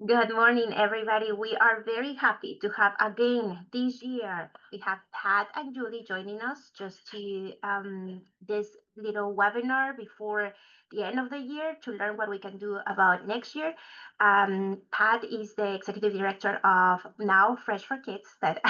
Good morning, everybody. We are very happy to have again this year. We have Pat and Julie joining us just to this little webinar before the end of the year to learn what we can do about next year. Pat is the executive director of Now Fresh for Kids that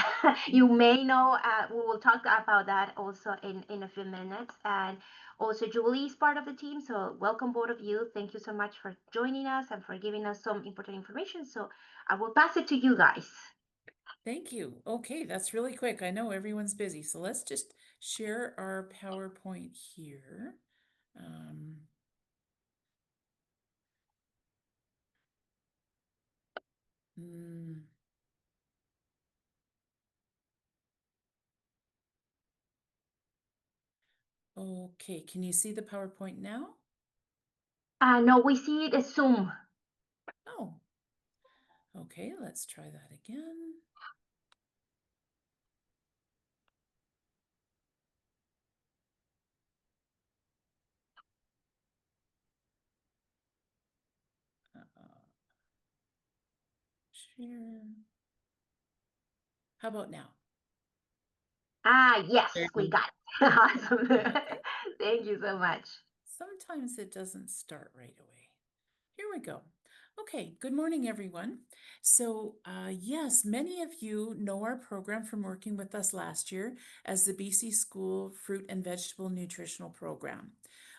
you may know. We will talk about that also in a few minutes. And also, Julie is part of the team, so welcome both of you. Thank you so much for joining us and for giving us some important information. So I will pass it to you guys. Thank you. Okay, that's really quick. I know everyone's busy, so let's just share our PowerPoint here. Um, mm, okay, can you see the PowerPoint now? No, we see it as Zoom. Oh, okay, let's try that again. Share. How about now? Yes, There we you got it. Awesome. Okay. Thank you so much. Sometimes it doesn't start right away. Here we go. Okay, good morning, everyone. So, yes, many of you know our program from working with us last year as the BC School Fruit and Vegetable Nutritional Program.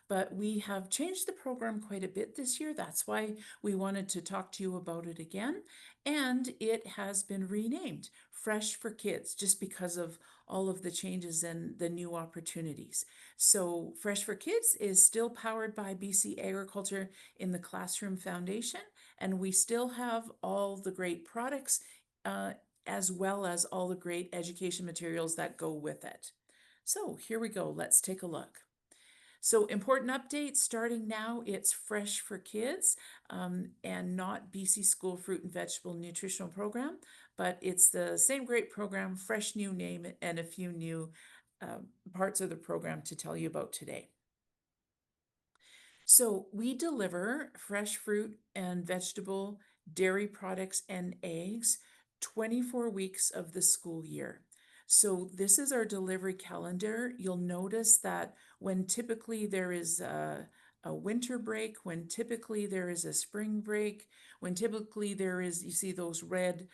But we have changed the program quite a bit this year. That's why we wanted to talk to you about it again. And it has been renamed Fresh for Kids just because of all of the changes and the new opportunities. So, Fresh for Kids is still powered by BC Agriculture in the Classroom Foundation, and we still have all the great products as well as all the great education materials that go with it. So here we go. Let's take a look. So important updates starting now, it's Fresh for Kids and not BC School Fruit and Vegetable Nutritional Program, but it's the same great program, fresh new name, and a few new parts of the program to tell you about today. So we deliver fresh fruit and vegetable, dairy products, and eggs 24 weeks of the school year. So this is our delivery calendar. You'll notice that when typically there is a winter break, when typically there is a spring break, when typically there is, you see those red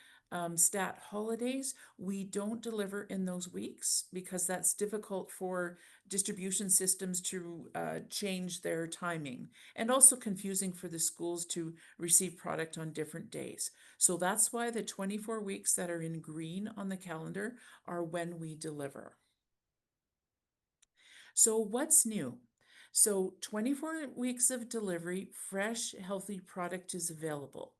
stat holidays, we don't deliver in those weeks because that's difficult for distribution systems to change their timing, and also confusing for the schools to receive product on different days. So that's why the 24 weeks that are in green on the calendar are when we deliver. So what's new? So 24 weeks of delivery, fresh, healthy product is available.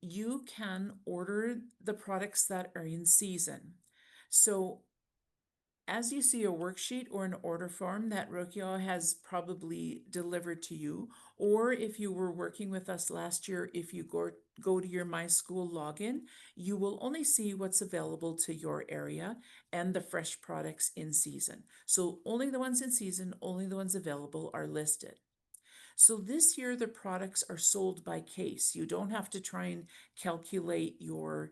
You can order the products that are in season. So as you see a worksheet or an order form that Rokio has probably delivered to you, or if you were working with us last year, if you go to your My School login, you will only see what's available to your area and the fresh products in season. So only the ones in season, only the ones available are listed. So this year the products are sold by case. You don't have to try and calculate your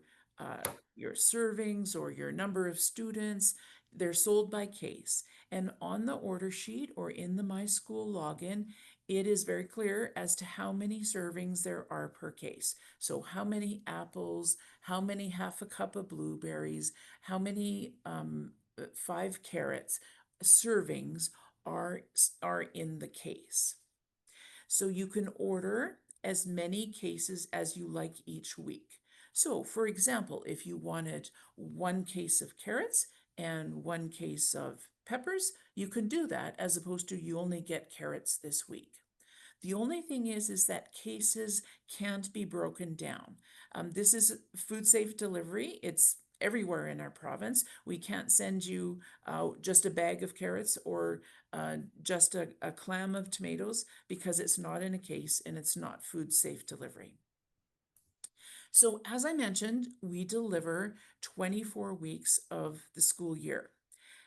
servings or your number of students. They're sold by case. And on the order sheet or in the My School login, it is very clear as to how many servings there are per case. So how many apples, how many half a cup of blueberries, how many 5 carrots servings are in the case. So you can order as many cases as you like each week. So for example, if you wanted 1 case of carrots and 1 case of peppers, you can do that as opposed to you only get carrots this week. The only thing is that cases can't be broken down. This is food safe delivery. It's everywhere in our province. We can't send you just a bag of carrots or just a clam of tomatoes because it's not in a case and it's not food safe delivery. So as I mentioned, we deliver 24 weeks of the school year.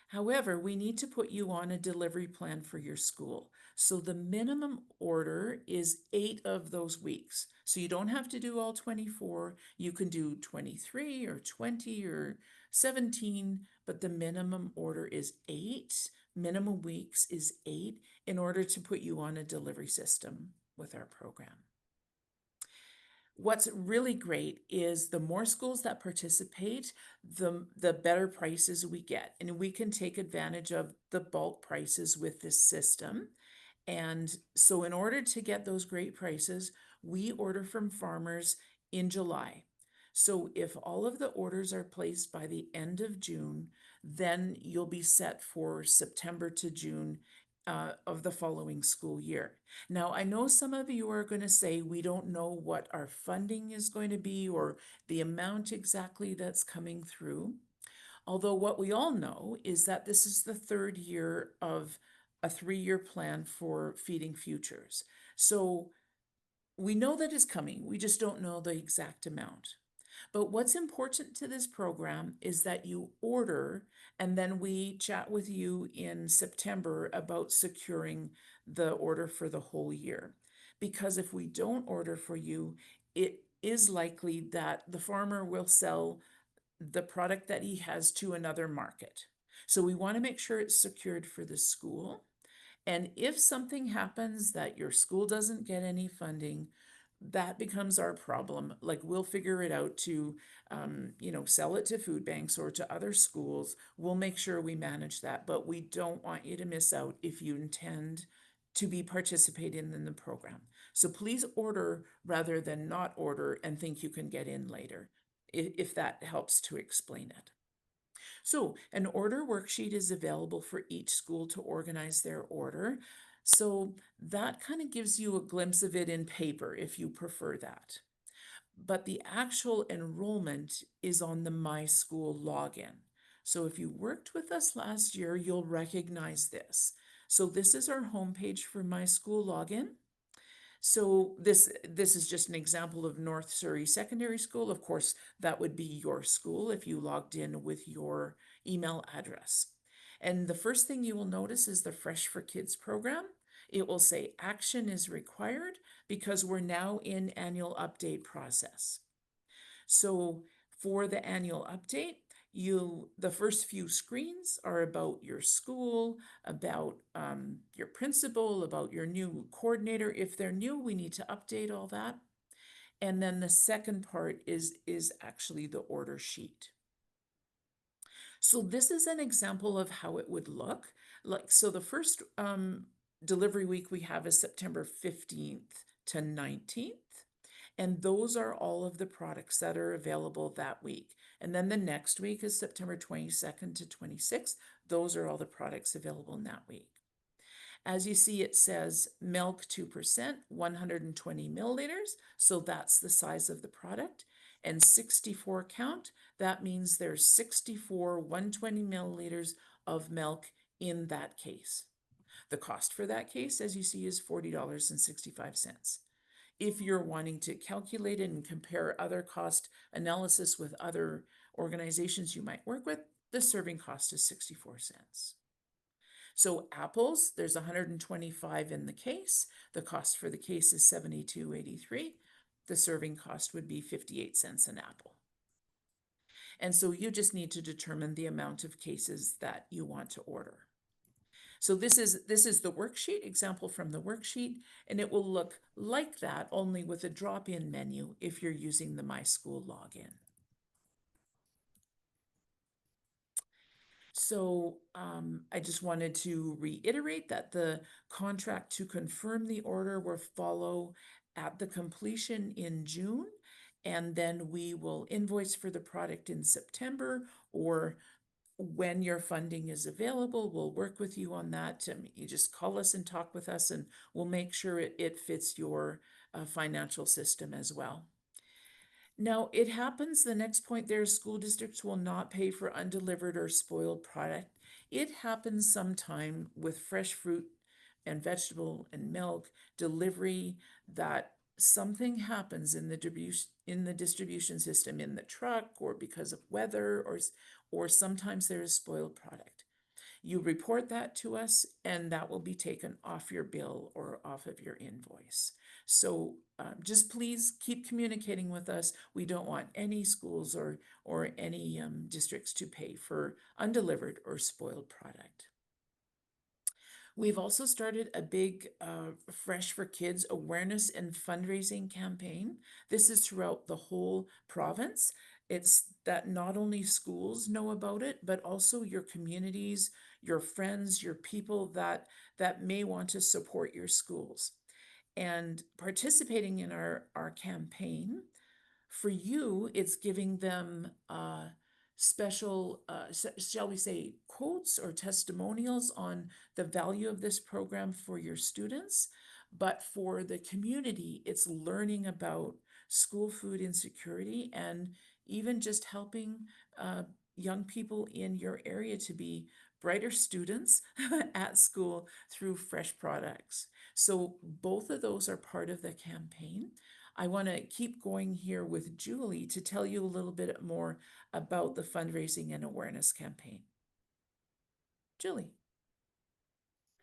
However, we need to put you on a delivery plan for your school. So the minimum order is 8 of those weeks. So you don't have to do all 24. You can do 23 or 20 or 17, but the minimum order is 8. Minimum weeks is 8 in order to put you on a delivery system with our program. What's really great is the more schools that participate, the better prices we get. And we can take advantage of the bulk prices with this system. And so in order to get those great prices, we order from farmers in July. So if all of the orders are placed by the end of June, then you'll be set for September to June of the following school year. Now, I know some of you are going to say we don't know what our funding is going to be or the amount exactly that's coming through. Although what we all know is that this is the third year of a 3-year plan for Feeding Futures. So we know that it's coming, we just don't know the exact amount. But what's important to this program is that you order, and then we chat with you in September about securing the order for the whole year. Because if we don't order for you, it is likely that the farmer will sell the product that he has to another market. So we want to make sure it's secured for the school. And if something happens that your school doesn't get any funding, that becomes our problem. Like we'll figure it out to, sell it to food banks or to other schools. We'll make sure we manage that, but we don't want you to miss out if you intend to be participating in the program. So please order rather than not order and think you can get in later, if that helps to explain it. So an order worksheet is available for each school to organize their order. So that kind of gives you a glimpse of it in paper if you prefer that. But the actual enrollment is on the My School login. So if you worked with us last year, you'll recognize this. So this is our homepage for My School login. So this is just an example of North Surrey Secondary School. Of course, that would be your school if you logged in with your email address. And the first thing you will notice is the Fresh for Kids program. It will say action is required because we're now in annual update process. So for the annual update, the first few screens are about your school, about your principal, about your new coordinator. If they're new, we need to update all that. And then the second part is actually the order sheet. So this is an example of how it would look. So the first delivery week we have is September 15th to 19th. And those are all of the products that are available that week. And then the next week is September 22nd to 26th. Those are all the products available in that week. As you see, it says milk 2%, 120 milliliters. So that's the size of the product. And 64 count, that means there's 64 120 milliliters of milk in that case. The cost for that case, as you see, is $40.65. If you're wanting to calculate it and compare other cost analysis with other organizations you might work with, the serving cost is 64 cents. So apples, there's 125 in the case. The cost for the case is $72.83. The serving cost would be 58 cents an apple. And so you just need to determine the amount of cases that you want to order. So this is the worksheet, example from the worksheet, and it will look like that, only with a drop-in menu if you're using the My School login. So I just wanted to reiterate that the contract to confirm the order will follow at the completion in June, and then we will invoice for the product in September, or when your funding is available, we'll work with you on that. You just call us and talk with us, and we'll make sure it fits your financial system as well. Now, it happens, the next point there, school districts will not pay for undelivered or spoiled product. It happens sometime with fresh fruit and vegetable and milk delivery that something happens in the distribution system, in the truck, or because of weather, or sometimes there is spoiled product. You report that to us, and that will be taken off your bill or off of your invoice. So just please keep communicating with us. We don't want any schools or any districts to pay for undelivered or spoiled product. We've also started a big Fresh for Kids awareness and fundraising campaign. This is throughout the whole province. It's that not only schools know about it, but also your communities, your friends, your people that may want to support your schools. And participating in our campaign, for you, it's giving them special, shall we say, quotes or testimonials on the value of this program for your students. But for the community, it's learning about school food insecurity and even just helping young people in your area to be brighter students at school through fresh products. So both of those are part of the campaign. I want to keep going here with Julie to tell you a little bit more about the fundraising and awareness campaign. Julie.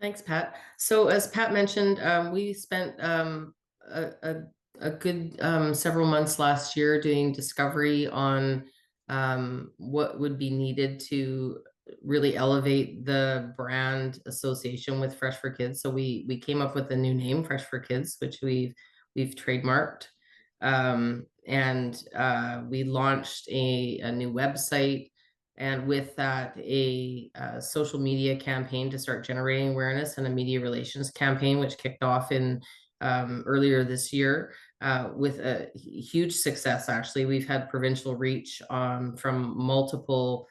Thanks, Pat. So as Pat mentioned, we spent a good several months last year doing discovery on what would be needed to really elevate the brand association with Fresh for Kids. So we came up with a new name, Fresh for Kids, which we've trademarked. And we launched a new website, and with that, a social media campaign to start generating awareness, and a media relations campaign, which kicked off in earlier this year with a huge success. Actually, we've had provincial reach from multiple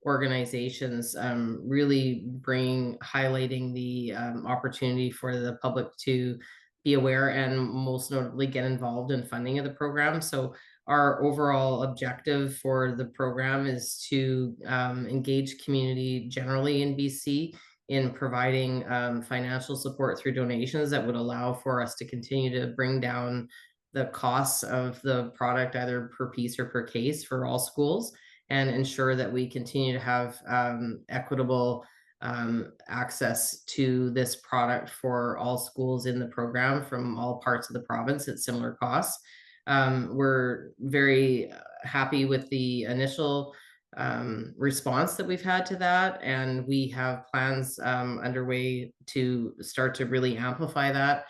organizations, really highlighting the opportunity for the public to be aware and most notably get involved in funding of the program. So our overall objective for the program is to engage community generally in BC in providing financial support through donations that would allow for us to continue to bring down the costs of the product, either per piece or per case, for all schools, and ensure that we continue to have equitable access to this product for all schools in the program from all parts of the province at similar costs. We're very happy with the initial response that we've had to that, and we have plans underway to start to really amplify that,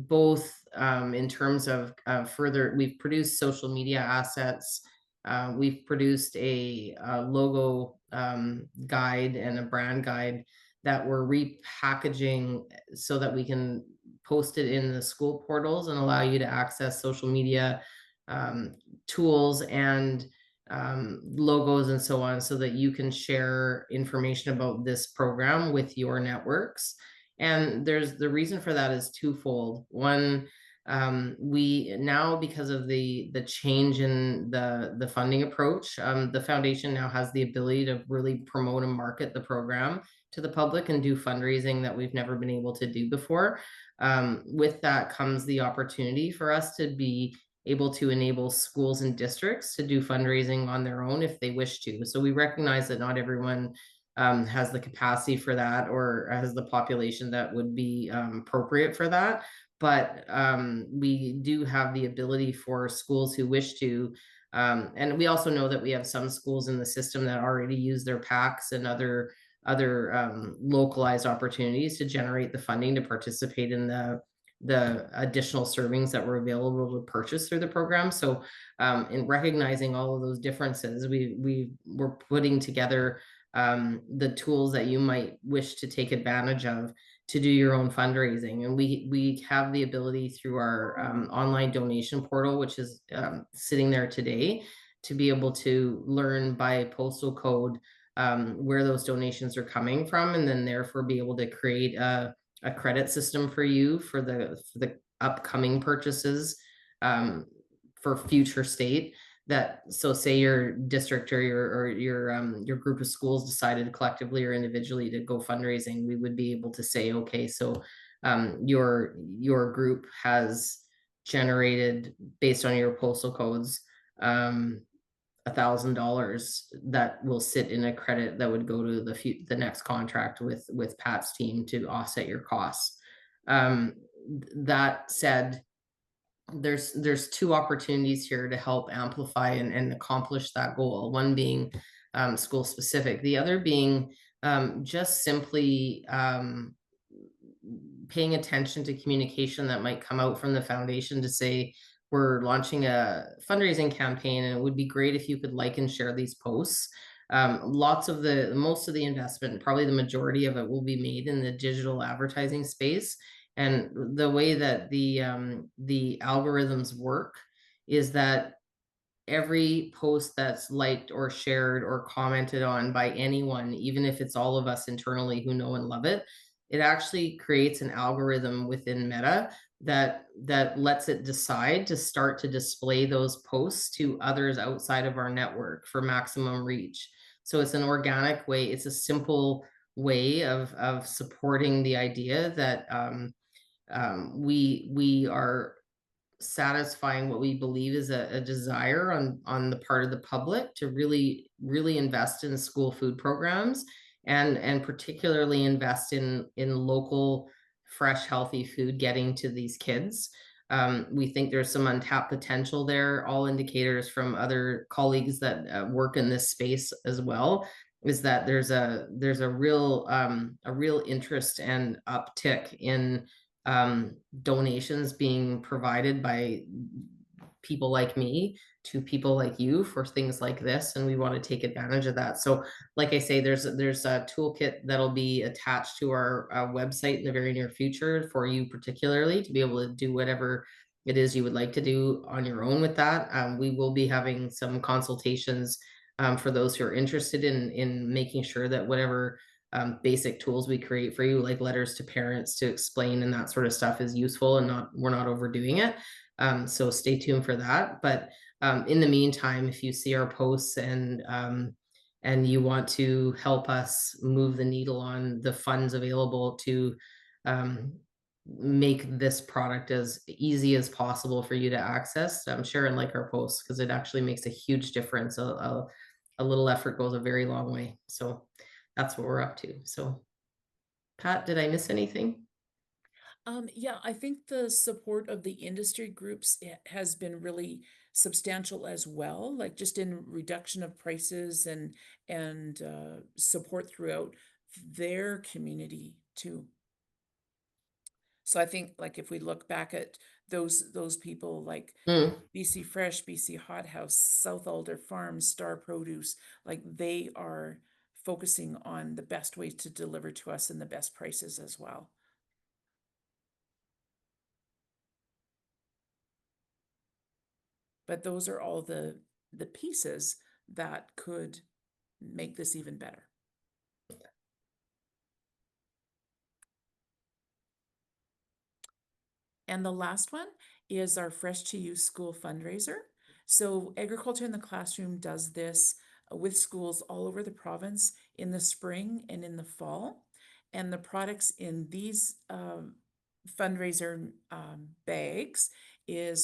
both in terms of further. We've produced social media assets. We've produced a logo guide and a brand guide that we're repackaging so that we can post it in the school portals and allow you to access social media tools and logos and so on, so that you can share information about this program with your networks. And there's the reason for that is twofold. One, we now, because of the change in the funding approach, the foundation now has the ability to really promote and market the program to the public and do fundraising that we've never been able to do before. With that comes the opportunity for us to be able to enable schools and districts to do fundraising on their own if they wish to. So we recognize that not everyone has the capacity for that, or has the population that would be appropriate for that. But we do have the ability for schools who wish to. And we also know that we have some schools in the system that already use their PACs and other localized opportunities to generate the funding to participate in the additional servings that were available to purchase through the program. So in recognizing all of those differences, we were putting together the tools that you might wish to take advantage of to do your own fundraising. And we have the ability through our online donation portal, which is sitting there today, to be able to learn by postal code where those donations are coming from, and then therefore be able to create a credit system for you for the upcoming purchases for future state. That, so say your district or your group of schools decided collectively or individually to go fundraising, we would be able to say, okay, so your group has generated, based on your postal codes, $1,000 that will sit in a credit that would go to the next contract with Pat's team to offset your costs. That said, there's two opportunities here to help amplify and accomplish that goal. One being school specific, the other being just simply paying attention to communication that might come out from the foundation to say, we're launching a fundraising campaign and it would be great if you could like and share these posts. Most of the investment, probably the majority of it, will be made in the digital advertising space. And the way that the algorithms work is that every post that's liked or shared or commented on by anyone, even if it's all of us internally who know and love it, it actually creates an algorithm within Meta that lets it decide to start to display those posts to others outside of our network for maximum reach. So it's an organic way, it's a simple way of supporting the idea that we are satisfying what we believe is a desire on the part of the public to really invest in school food programs and particularly invest in local fresh healthy food getting to these kids. We think there's some untapped potential there. All indicators from other colleagues that work in this space as well is that there's a real interest and uptick in donations being provided by people like me to people like you for things like this, and we want to take advantage of that. So like I say, there's a toolkit that'll be attached to our website in the very near future for you particularly to be able to do whatever it is you would like to do on your own with that. We will be having some consultations for those who are interested in making sure that whatever basic tools we create for you, like letters to parents to explain and that sort of stuff, is useful and we're not overdoing it. So stay tuned for that. But in the meantime, if you see our posts and you want to help us move the needle on the funds available to make this product as easy as possible for you to access, share and like our posts, because it actually makes a huge difference. A little effort goes a very long way. So that's what we're up to. So, Pat, did I miss anything? Yeah, I think the support of the industry groups has been really substantial as well, like just in reduction of prices and support throughout their community too. So I think like if we look back at those people like Mm. BC Fresh, BC Hot House, South Alder Farms, Star Produce, like they are focusing on the best ways to deliver to us and the best prices as well. But those are all the pieces that could make this even better. And the last one is our Fresh to You school fundraiser. So Agriculture in the Classroom does this with schools all over the province in the spring and in the fall. And the products in these fundraiser bags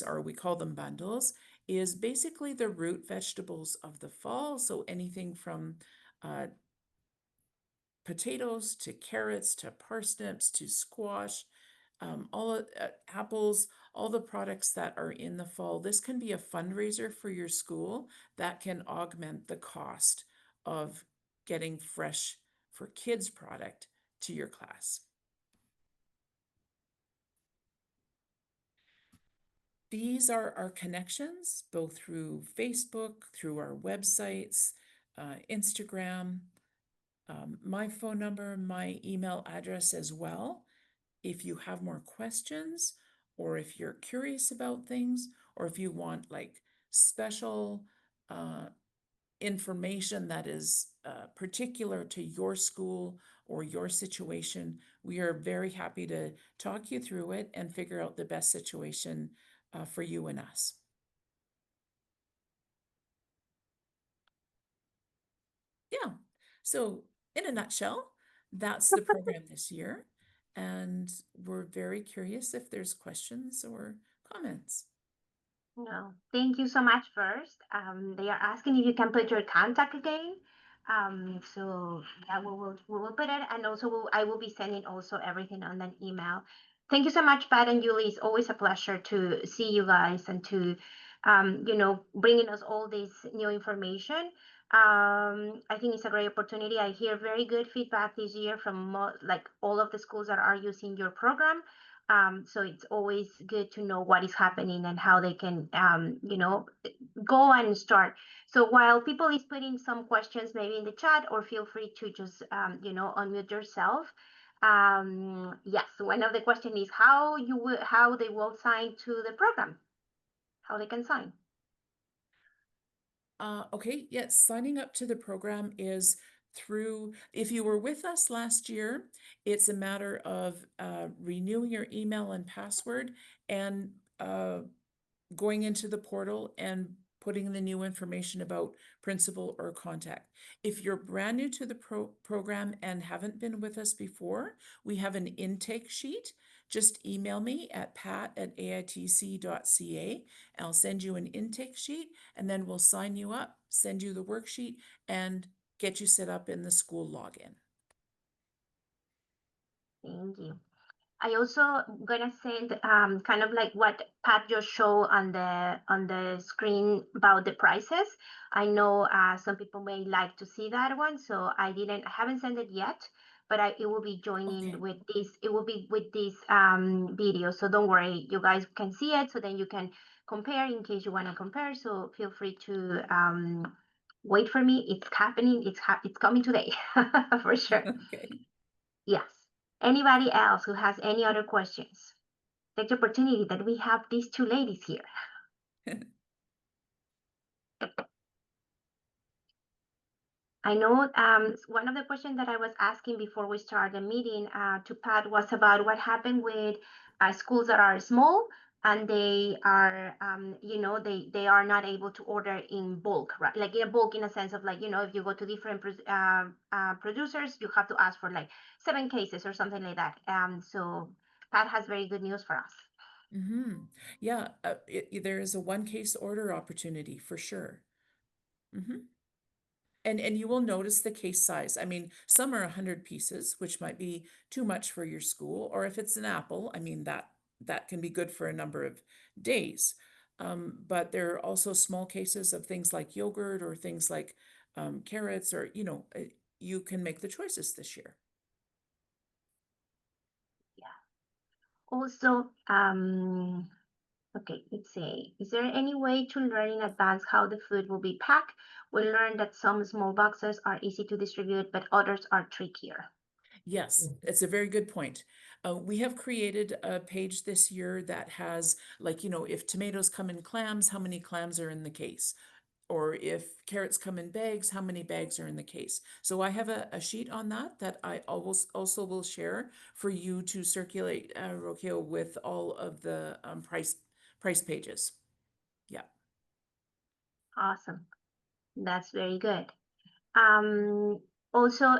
or we call them bundles, is basically the root vegetables of the fall. So anything from potatoes to carrots to parsnips to squash, apples, all the products that are in the fall. This can be a fundraiser for your school that can augment the cost of getting fresh for kids product to your class. These are our connections, both through Facebook, through our websites, Instagram, my phone number, my email address as well. If you have more questions, or if you're curious about things, or if you want like special information that is particular to your school or your situation, we are very happy to talk you through it and figure out the best situation for you and us. Yeah, so in a nutshell, that's the program this year. And we're very curious if there's questions or comments. No, thank you so much first. They are asking if you can put your contact again. So yeah, we will put it, and also I will be sending also everything on an email. Thank you so much, Pat and Julie. It's always a pleasure to see you guys and to, bringing us all this new information. I think it's a great opportunity. I hear very good feedback this year from like all of the schools that are using your program. So it's always good to know what is happening and how they can, go and start. So while people is putting some questions maybe in the chat, or feel free to just, unmute yourself. Yes, one of the question is how they will sign to the program, how they can sign. Okay, yes, signing up to the program is through, if you were with us last year, it's a matter of renewing your email and password and going into the portal and putting the new information about principal or contact. If you're brand new to the program and haven't been with us before, we have an intake sheet. Just email me at pat@aitc.ca. I'll send you an intake sheet, and then we'll sign you up, send you the worksheet, and get you set up in the school login. Thank you. I also gonna send kind of like what Pat just showed on the screen about the prices. I know some people may like to see that one, so I haven't sent it yet, but it will be joining Okay. with this. It will be with this video, so don't worry, you guys can see it, so then you can compare in case you want to compare. So feel free to wait for me. It's happening. It's coming today for sure. Okay. Yes. Anybody else who has any other questions? Take the opportunity that we have these two ladies here. I know one of the questions that I was asking before we start the meeting to Pat was about what happened with schools that are small and they are, they are not able to order in bulk, right? Like in bulk in a sense of like, if you go to different producers, you have to ask for like 7 cases or something like that. So Pat has very good news for us. Mm-hmm. Yeah, there is a 1 case order opportunity for sure. Mm-hmm. And you will notice the case size. I mean, some are 100 pieces, which might be too much for your school, or if it's an apple, I mean, that can be good for a number of days. But there are also small cases of things like yogurt or things like carrots, or you can make the choices this year. Yeah. Also, okay, let's see. Is there any way to learn in advance how the food will be packed? We learned that some small boxes are easy to distribute, but others are trickier. Yes, it's a very good point. We have created a page this year that has, like, if tomatoes come in clams, how many clams are in the case? Or if carrots come in bags, how many bags are in the case? So I have a sheet on that I always also will share for you to circulate, Rocio, with all of the price pages. Yeah. Awesome. That's very good. Also,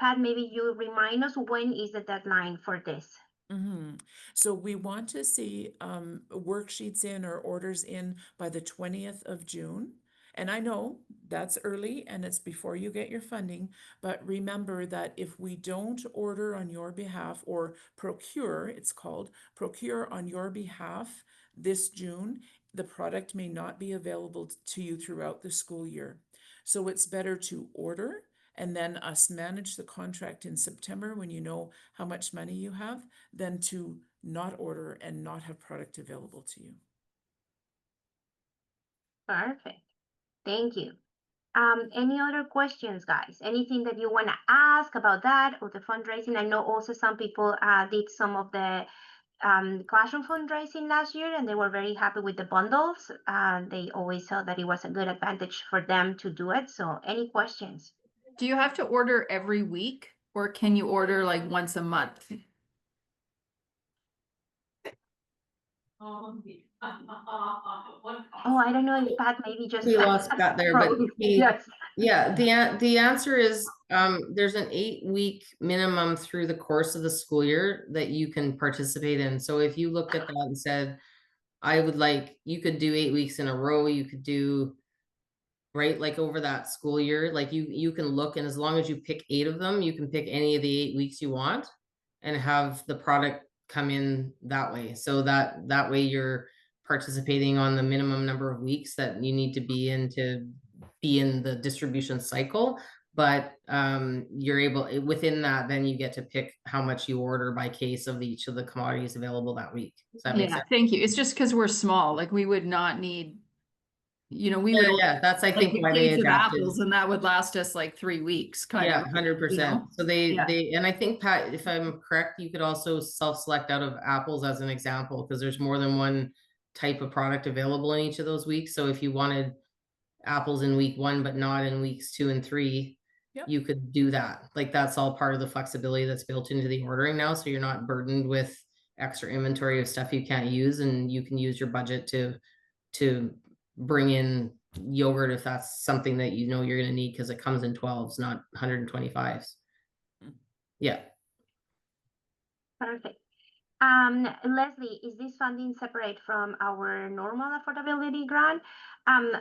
Pat, maybe you remind us when is the deadline for this? Mm-hmm. So we want to see worksheets in or orders in by the 20th of June. And I know that's early and it's before you get your funding, but remember that if we don't order on your behalf, or procure, it's called, procure on your behalf this June, the product may not be available to you throughout the school year. So it's better to order and then us manage the contract in September when you know how much money you have, than to not order and not have product available to you. Perfect. Thank you. Any other questions, guys? Anything that you want to ask about that or the fundraising? I know also some people did some of the classroom fundraising last year and they were very happy with the bundles. They always felt that it was a good advantage for them to do it. So any questions? Do you have to order every week or can you order like once a month? Oh, I don't know if Pat maybe just We lost Pat there, but yes. yeah, the answer is there's an 8-week minimum through the course of the school year that you can participate in. So if you looked at that and said, I would like, you could do 8 weeks in a row, you could do, right, like over that school year, like you can look, and as long as you pick 8 of them, you can pick any of the 8 weeks you want and have the product come in that way. So that way you're participating on the minimum number of weeks that you need to be in the distribution cycle. But you're able, within that, then you get to pick how much you order by case of each of the commodities available that week. Does that make Yeah, sense? thank you. It's just because we're small, like we would not need, we would Yeah, that's, I like think, a why they case of adapted. apples and that would last us like 3 weeks, kind Yeah, of. 100%. So Yeah. and I think, Pat, if I'm correct, you could also self-select out of apples as an example, because there's more than one type of product available in each of those weeks. So if you wanted apples in week 1, but not in weeks 2 and 3, Yep. you could do that. Like, that's all part of the flexibility that's built into the ordering now. So you're not burdened with extra inventory of stuff you can't use, and you can use your budget to bring in yogurt if that's something that you know you're going to need, because it comes in 12s, not 125s. Yeah. Perfect. Leslie, is this funding separate from our normal affordability grant?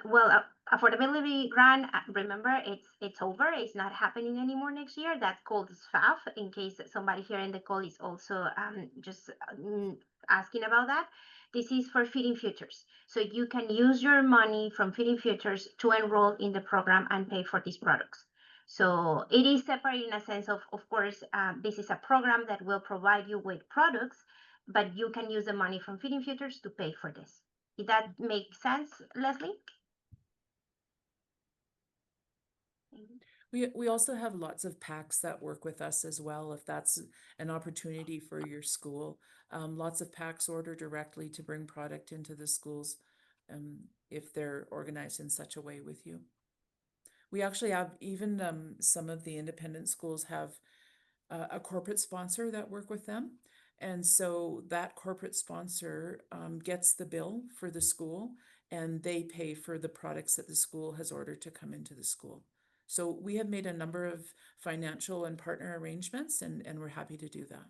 Well, affordability grant, remember, it's over. It's not happening anymore next year. That's called SFAF, in case somebody here in the call is also just asking about that. This is for Feeding Futures. So you can use your money from Feeding Futures to enroll in the program and pay for these products. So it is separate in a sense of course, this is a program that will provide you with products, but you can use the money from Feeding Futures to pay for this. Did that make sense, Leslie? We also have lots of PACs that work with us as well, if that's an opportunity for your school. Lots of PACs order directly to bring product into the schools, if they're organized in such a way with you. We actually have even some of the independent schools have a corporate sponsor that work with them. And so that corporate sponsor gets the bill for the school, and they pay for the products that the school has ordered to come into the school. So we have made a number of financial and partner arrangements, and we're happy to do that.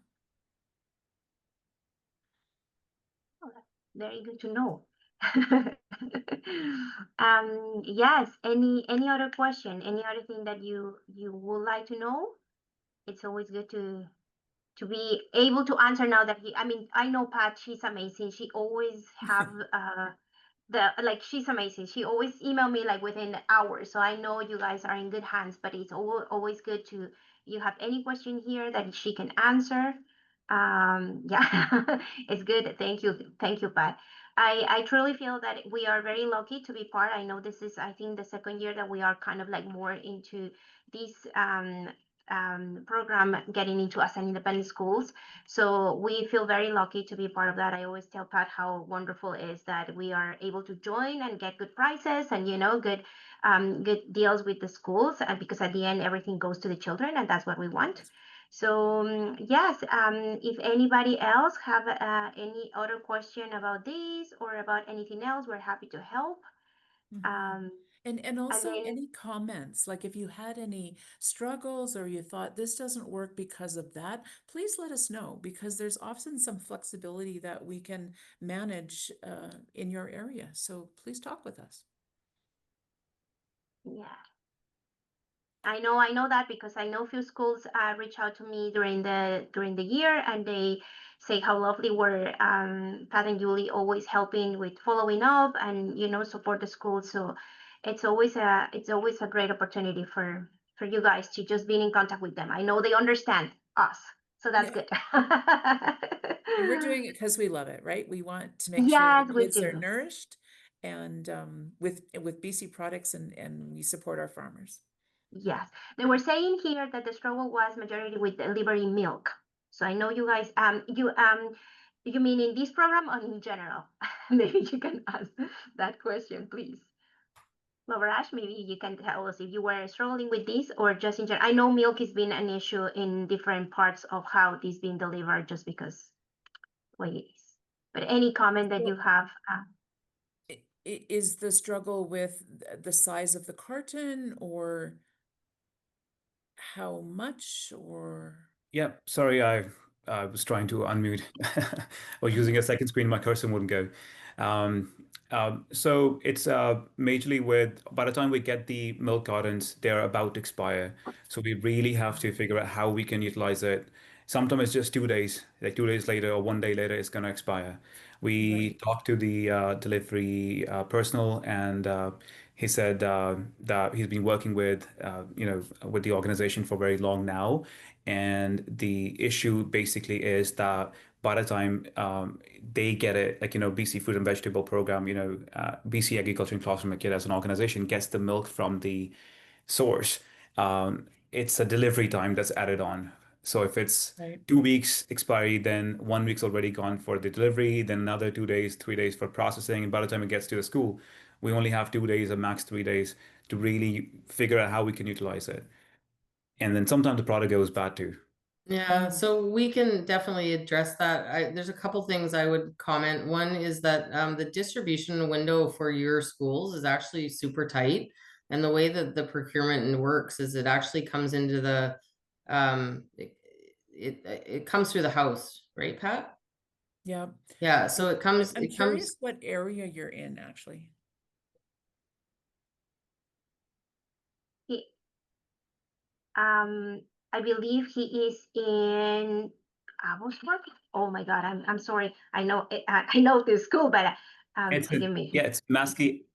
Oh, very good to know. Yes, any other question, any other thing that you would like to know? It's always good to be able to answer now that I know Pat, she's amazing. She always have she's amazing. She always email me like within hours. So I know you guys are in good hands, but it's always good to, you have any question here that she can answer. Yeah, it's good. Thank you. Thank you, Pat. I truly feel that we are very lucky to be part. I know this is, I think, the second year that we are kind of like more into this program getting into us and independent schools. So we feel very lucky to be part of that. I always tell Pat how wonderful it is that we are able to join and get good prices and good deals with the schools, because at the end everything goes to the children, and that's what we want. So yes, if anybody else have any other question about this or about anything else, we're happy to help. And also then- any comments, like if you had any struggles or you thought this doesn't work because of that, please let us know, because there's often some flexibility that we can manage in your area. So please talk with us. Yeah. I know that because I know a few schools reach out to me during the year, and they say how lovely were Pat and Julie always helping with following up and support the school. So it's always a great opportunity for you guys to just be in contact with them. I know they understand us, so that's good. And we're doing it because we love it, right? We want to make sure Yes, the we kids are do. nourished, and with BC products, and we support our farmers. Yes, they were saying here that the struggle was majority with delivering milk. So I know you guys, you mean in this program or in general? Maybe you can ask that question, please. Lovraj, maybe you can tell us if you were struggling with this or just in general. I know milk has been an issue in different parts of how this being delivered, just because the way it is. But any comment that you have? Is the struggle with the size of the carton, or how much, or? Yeah, sorry, I was trying to unmute or using a second screen, my cursor wouldn't go. Um, so it's majorly with, by the time we get the milk cartons, they're about to expire. So we really have to figure out how we can utilize it. Sometimes it's just 2 days, like 2 days later or one day later, it's going to expire. We Right. talked to the delivery personnel, and he said that he's been working with, with the organization for very long now. And the issue basically is that by the time they get it, like, BC Food and Vegetable Program, BC Agriculture and Classroom Kit as an organization gets the milk from the source. It's a delivery time that's added on. So if it's Right. 2 weeks expiry, then 1 week's already gone for the delivery, then another 2 days, 3 days for processing. And by the time it gets to the school, we only have 2 days or max 3 days to really figure out how we can utilize it. And then sometimes the product goes bad too. Yeah, so we can definitely address that. There's a couple things I would comment. One is that the distribution window for your schools is actually super tight. And the way that the procurement works is it actually comes into the it comes through the house, right, Pat? Yeah. Yeah, so it comes I'm it curious comes what area you're in, actually. He, I believe he is in Abbotsford. Oh my God, I'm sorry. I know I know the school, but forgive me. Yeah, it's Maskey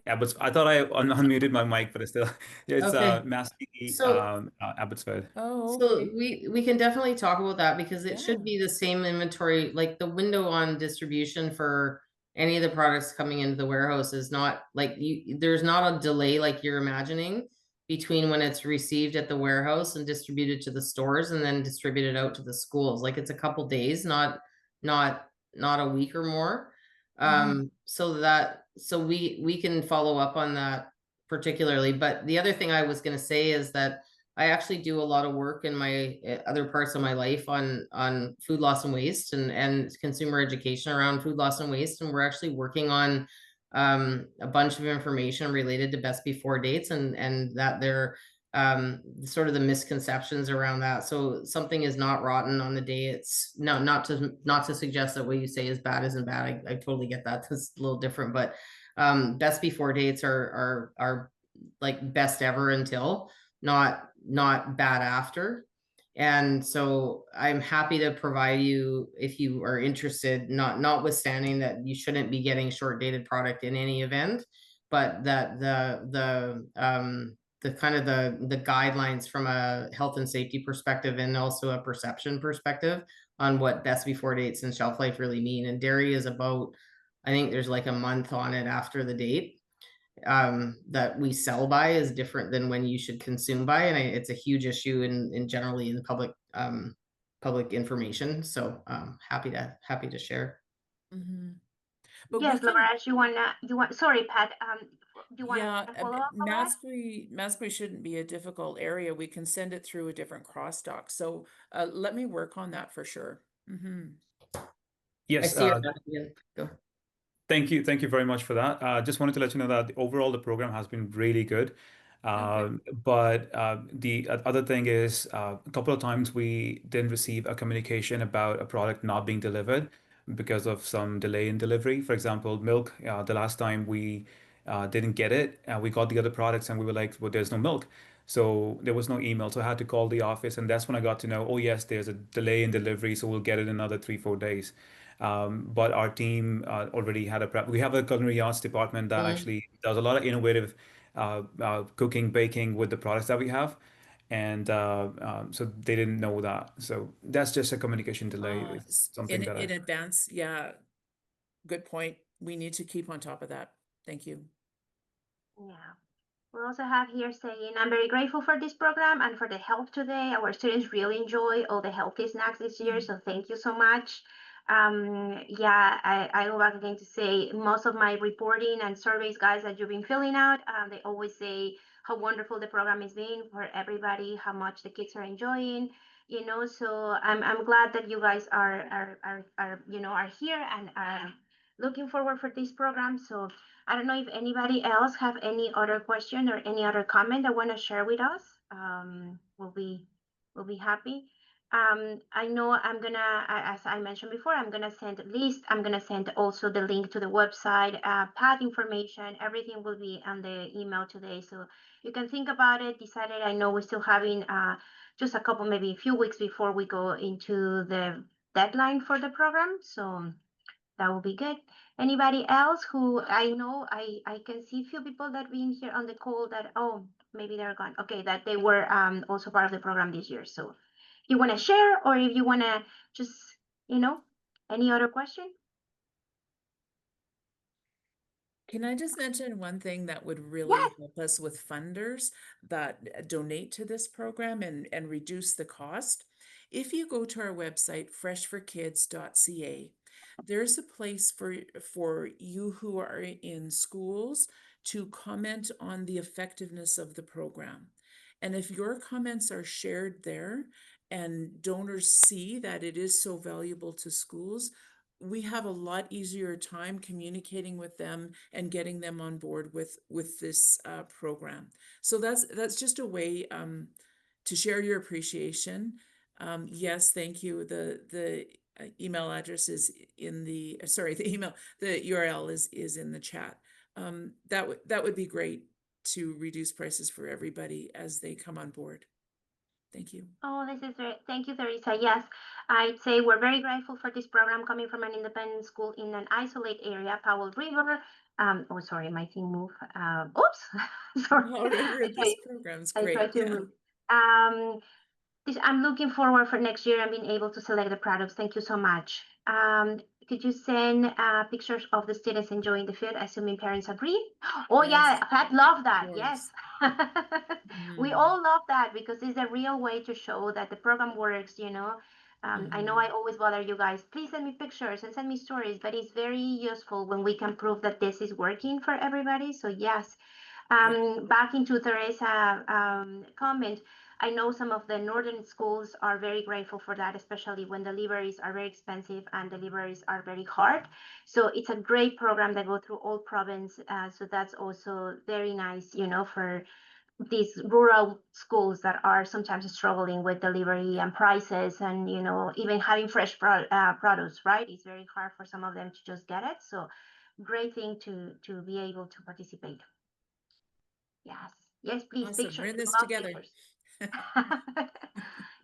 Abbotsford. I thought I unmuted my mic, but it's still it's okay. Maskey So Abbotsford. Oh, So okay. we can definitely talk about that because it Yeah. should be the same inventory, like the window on distribution for any of the products coming into the warehouse is not like there's not a delay like you're imagining between when it's received at the warehouse and distributed to the stores and then distributed out to the schools. Like it's a couple days, not not a week or more. So we can follow up on that particularly. But the other thing I was going to say is that I actually do a lot of work in my other parts of my life on food loss and waste and consumer education around food loss and waste, and we're actually working on a bunch of information related to best before dates and that they're sort of the misconceptions around that. So something is not rotten on the day. It's not to suggest that what you say is bad isn't bad. I totally get that. It's a little different, but best before dates are like best ever until, not bad after. And so I'm happy to provide you if you are interested, notwithstanding that you shouldn't be getting short dated product in any event, but that the kind of the guidelines from a health and safety perspective and also a perception perspective on what best before dates and shelf life really mean. And dairy is about, I think there's like a month on it after the date that we sell by is different than when you should consume by, and it's a huge issue in generally in the public information. So happy to share. But we Yes, can, Laura, you want, sorry, Pat, you want yeah, to follow up, Laura? Masbury shouldn't be a difficult area. We can send it through a different cross dock. So let me work on that for sure. I Yes, see your go. thank you. Thank you very much for that. Just wanted to let you know that overall the program has been really good. Okay. But the other thing is a couple of times we didn't receive a communication about a product not being delivered because of some delay in delivery. For example, milk, the last time we didn't get it, we got the other products and we were like, well, there's no milk. So there was no email. So I had to call the office. And that's when I got to know, oh, yes, there's a delay in delivery. So we'll get it in another 3, 4 days. But our team already had a prep. We have a culinary arts department that actually does a lot of innovative cooking, baking with the products that we have. And so they didn't know that. So that's just a communication delay. It's something that In I. advance, yeah, good point. We need to keep on top of that. Thank you. Yeah. We also have here saying, I'm very grateful for this program and for the help today. Our students really enjoy all the healthy snacks this year, so thank you so much. Yeah, I go back again to say most of my reporting and surveys, guys, that you've been filling out, they always say how wonderful the program is being for everybody, how much the kids are enjoying, so I'm glad that you guys are here and are looking forward for this program. So I don't know if anybody else have any other question or any other comment that want to share with us. We'll be happy. I know I'm gonna, as I mentioned before, I'm gonna send a list. I'm gonna send also the link to the website, path information. Everything will be on the email today, so you can think about it. Decide it. I know we're still having just a couple, maybe a few weeks before we go into the deadline for the program. So that will be good. Anybody else who I know, I can see a few people that been here on the call that, oh, maybe they're gone. Okay, that they were also part of the program this year. So you want to share, or if you want to just, you know, any other question? Can I just mention one thing that would really Yes. help us with funders that donate to this program and reduce the cost? If you go to our website, freshforkids.ca, there's a place for you who are in schools to comment on the effectiveness of the program. And if your comments are shared there and donors see that it is so valuable to schools, we have a lot easier time communicating with them and getting them on board with this program. So that's just a way to share your appreciation. Yes, thank you. The email address is in the the URL is in the chat. That would be great to reduce prices for everybody as they come on board. Thank you. Oh, this is very, thank you, Teresa. Yes, I'd say we're very grateful for this program coming from an independent school in an isolated area, Powell River. Oh, sorry, my thing moved. Oops, sorry. Oh, River, this Okay, program's I tried great. to Yeah. move. I'm looking forward for next year and being able to select the products. Thank you so much. Could you send pictures of the students enjoying the food, assuming parents agree? Oh yeah, Yes, Pat love that. of Yes. We Mm. all love that because it's a real way to show that the program works, you know. I know I always bother you guys. Please send me pictures and send me stories, but it's very useful when we can prove that this is working for everybody. So yes, back into Teresa comment, I know some of the northern schools are very grateful for that, especially when deliveries are very expensive and deliveries are very hard. So it's a great program that go through all province. So that's also very nice, you know, for these rural schools that are sometimes struggling with delivery and prices, and you know, even having fresh produce, right? It's very hard for some of them to just get it. So great thing to be able to participate. Yes, yes, please, Awesome. pictures. We're in We this love together. pictures.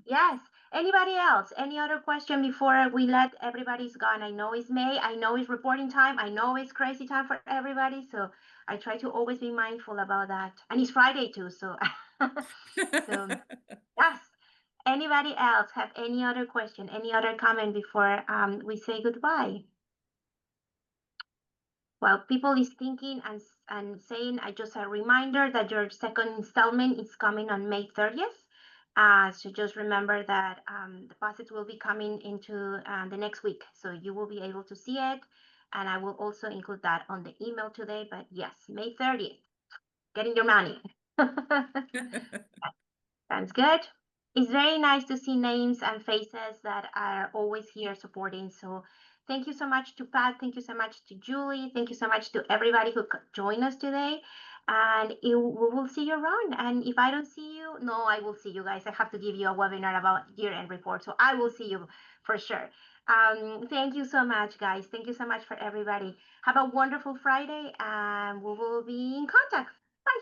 Yes. Anybody else? Any other question before we let everybody's gone? I know it's May. I know it's reporting time. I know it's crazy time for everybody. So I try to always be mindful about that. And it's Friday too. So, so yes. Anybody else have any other question, any other comment before we say goodbye? While people is thinking and saying, I just a reminder that your second installment is coming on May 30th. So just remember that deposits will be coming into the next week. So you will be able to see it. And I will also include that on the email today. But yes, May 30th, getting your money. Sounds good. It's very nice to see names and faces that are always here supporting. So thank you so much to Pat. Thank you so much to Julie. Thank you so much to everybody who joined us today. And we will see you around. And if I don't see you, no, I will see you guys. I have to give you a webinar about year-end report. So I will see you for sure. Thank you so much, guys. Thank you so much for everybody. Have a wonderful Friday, and we will be in contact.